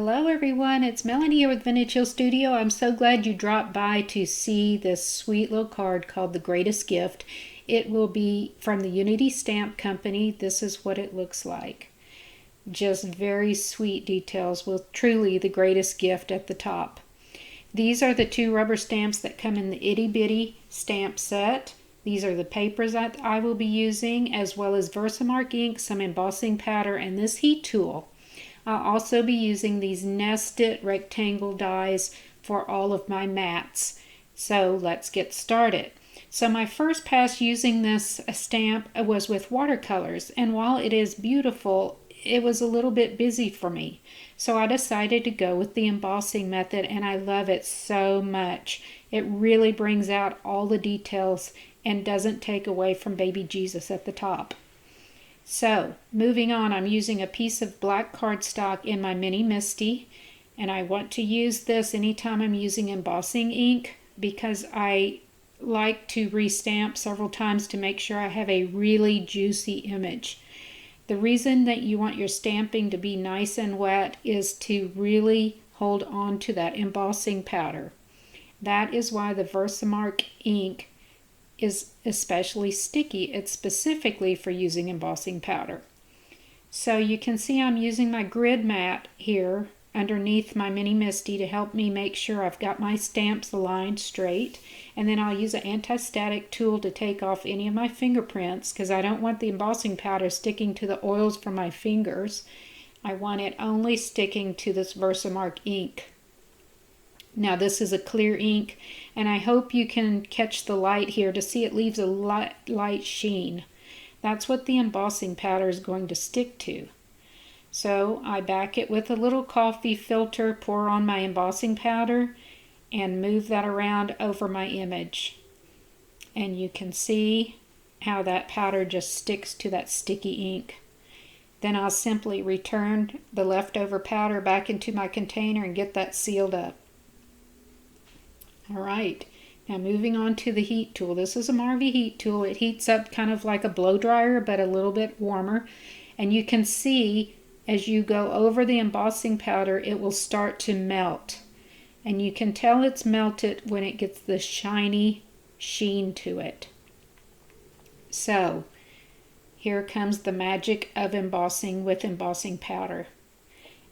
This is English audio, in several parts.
Hello everyone, it's Melanie here with Vintage Hill Studio. I'm so glad you dropped by to see this sweet little card called The Greatest Gift. It will be from the Unity Stamp Company. This is what it looks like. Just very sweet details with truly the greatest gift at the top. These are the two rubber stamps that come in the Itty Bitty stamp set. These are the papers that I will be using, as well as Watermark ink, some embossing powder, and this heat tool. I'll also be using these nested rectangle dies for all of my mats. So let's get started. So my first pass using this stamp was with watercolors, and while it is beautiful, it was a little bit busy for me. So I decided to go with the embossing method, and I love it so much. It really brings out all the details and doesn't take away from baby Jesus at the top. So, moving on, I'm using a piece of black cardstock in my Mini Misty, and I want to use this anytime I'm using embossing ink because I like to restamp several times to make sure I have a really juicy image. The reason that you want your stamping to be nice and wet is to really hold on to that embossing powder. That is why the Watermark ink is especially sticky. It's specifically for using embossing powder. So you can see I'm using my grid mat here underneath my Mini Misty to help me make sure I've got my stamps aligned straight. And then I'll use an anti-static tool to take off any of my fingerprints because I don't want the embossing powder sticking to the oils from my fingers. I want it only sticking to this Watermark ink. Now this is a clear ink, and I hope you can catch the light here to see it leaves a light sheen. That's what the embossing powder is going to stick to. So I back it with a little coffee filter, pour on my embossing powder, and move that around over my image. And you can see how that powder just sticks to that sticky ink. Then I'll simply return the leftover powder back into my container and get that sealed up. Alright, now moving on to the heat tool. This is a Marvy Heat tool. It heats up kind of like a blow dryer, but a little bit warmer. And you can see as you go over the embossing powder, it will start to melt. And you can tell it's melted when it gets the shiny sheen to it. So, here comes the magic of embossing with embossing powder.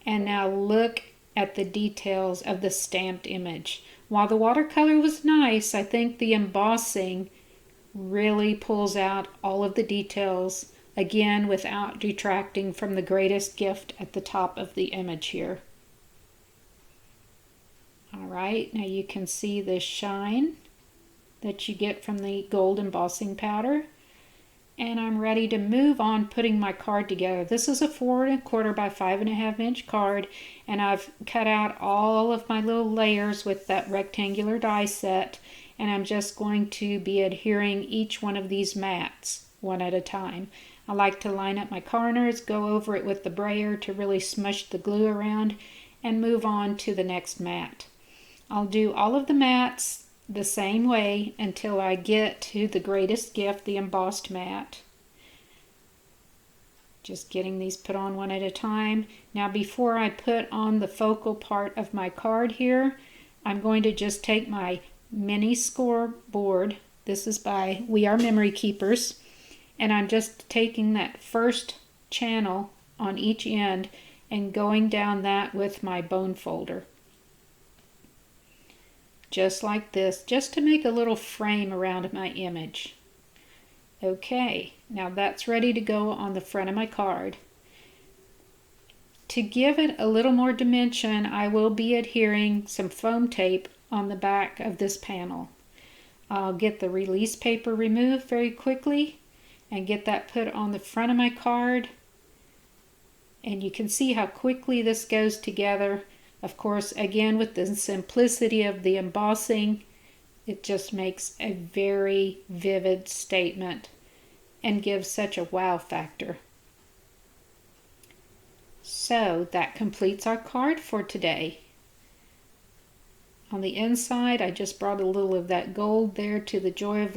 And now look at the details of the stamped image. While the watercolor was nice, I think the embossing really pulls out all of the details, again, without detracting from the greatest gift at the top of the image here. Alright, now you can see the shine that you get from the gold embossing powder. And I'm ready to move on putting my card together. This is a 4 1/4 by 5 1/2 inch card, and I've cut out all of my little layers with that rectangular die set, and I'm just going to be adhering each one of these mats one at a time. I like to line up my corners, go over it with the brayer to really smush the glue around, and move on to the next mat. I'll do all of the mats the same way until I get to the greatest gift, the embossed mat. Just getting these put on one at a time. Now before I put on the focal part of my card here, I'm going to just take my mini scoreboard. This is by We Are Memory Keepers. And I'm just taking that first channel on each end and going down that with my bone folder. Just like this, just to make a little frame around my image. Okay, now that's ready to go on the front of my card. To give it a little more dimension, I will be adhering some foam tape on the back of this panel. I'll get the release paper removed very quickly and get that put on the front of my card. And you can see how quickly this goes together. Of course, again, with the simplicity of the embossing, it just makes a very vivid statement and gives such a wow factor. So that completes our card for today. On the inside, I just brought a little of that gold there to the joy to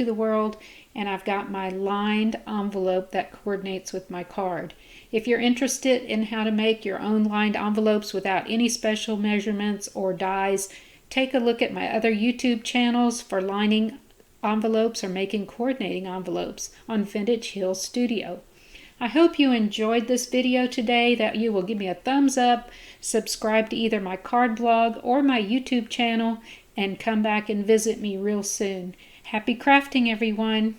the world, and I've got my lined envelope that coordinates with my card. If you're interested in how to make your own lined envelopes without any special measurements or dies, take a look at my other YouTube channels for lining envelopes or making coordinating envelopes on Vintage Hill Studio. I hope you enjoyed this video today, that you will give me a thumbs up, subscribe to either my card blog or my YouTube channel, and come back and visit me real soon. Happy crafting, everyone!